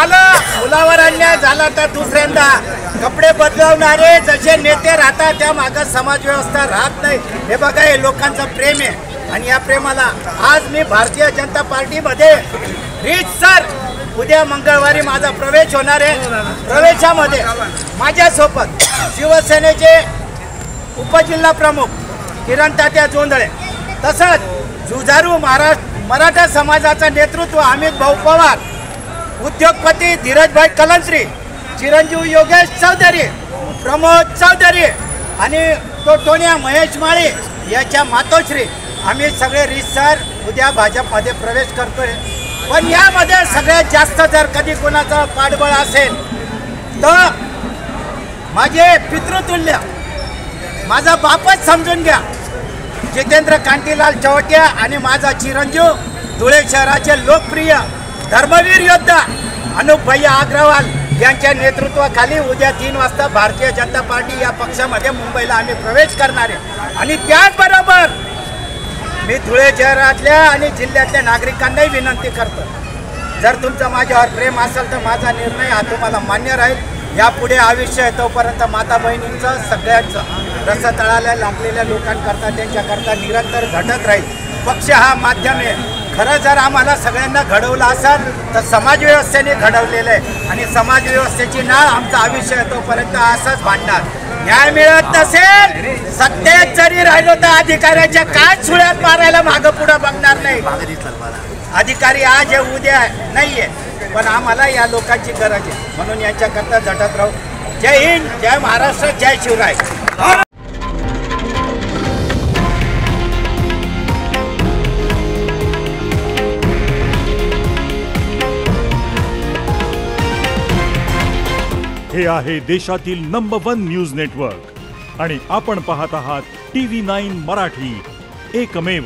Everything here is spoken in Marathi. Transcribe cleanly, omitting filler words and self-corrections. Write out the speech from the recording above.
झालं, मुलावर अन्याय झाला तर दुसऱ्यांदा कपडे बदलवणारे जसे नेते राहतात त्या मागे समाज व्यवस्था राहत नाही। हे बघा, हे लोकांचं प्रेम आहे आणि या प्रेमाला आज मी भारतीय जनता पार्टीमध्ये रीतसर उद्या मंगळवारी माझा प्रवेश होणार आहे। प्रवेशामध्ये माझ्यासोबत शिवसेनेचे उपजिल्हा प्रमुख किरण तात्या जोंधळे, तसंच जुझारू मराठा समाजाचा नेतृत्व अमित भाऊ पवार, उद्योगपती धीरजभाई कलंत्री, चिरंजीव योगेश चौधरी, प्रमोद चौधरी आणि टोटोनिया महेश माळे याच्या मातोश्री आम्ही सगळे रीतसर उद्या भाजपमध्ये प्रवेश करतोय। पण यामध्ये सगळ्यात जास्त जर कधी कोणाचं पाठबळ असेल तर माझे पितृतुल्य, माझा बापच समजून घ्या, जितेंद्र कांतीलाल चौटिया आणि माझा चिरंजीव धुळे शहराचे लोकप्रिय धर्मवीर योद्धा अनुप भैया अग्रवाल यांच्या नेतृत्वाखाली उद्या 3 वाजता भारतीय जनता पार्टी या पक्षामध्ये मुंबईला आम्ही प्रवेश करणार आहे। आणि त्याचबरोबर मी धुळे शहरातल्या आणि जिल्ह्यातल्या नागरिकांनाही विनंती करतो, जर तुमचं माझ्यावर प्रेम असेल तर माझा निर्णय हा तुम्हाला मान्य राहील। यापुढे आयुष्य आहे तोपर्यंत माता बहिणींचं सगळ्यांचं रसतळाला लागलेल्या लोकांकरता त्यांच्याकरता निरंतर झटत राहील। पक्ष हा माध्यम आहे, खरं जर आम्हाला सगळ्यांना घडवलं असेल तर समाजव्यवस्थेने घडवलेलं आहे आणि समाजव्यवस्थेची नाळ आमचं आयुष्य आहे तोपर्यंत असंच भांडणार। न्याय मिळत नसेल, सत्तेत जरी राहिलो तर अधिकाऱ्याच्या काय सुळ्यात मारायला मागं पुढं बघणार नाही। अधिकारी आज आहे उद्या नाहीये, पण आम्हाला या लोकांची गरज आहे, म्हणून यांच्याकरता झटत राहू। जय हिंद, जय महाराष्ट्र, जय शिवराय। हे आहे देशातील नंबर 1 न्यूज नेटवर्क आणि आपण पाहत आहात TV9 मराठी, एकमेव।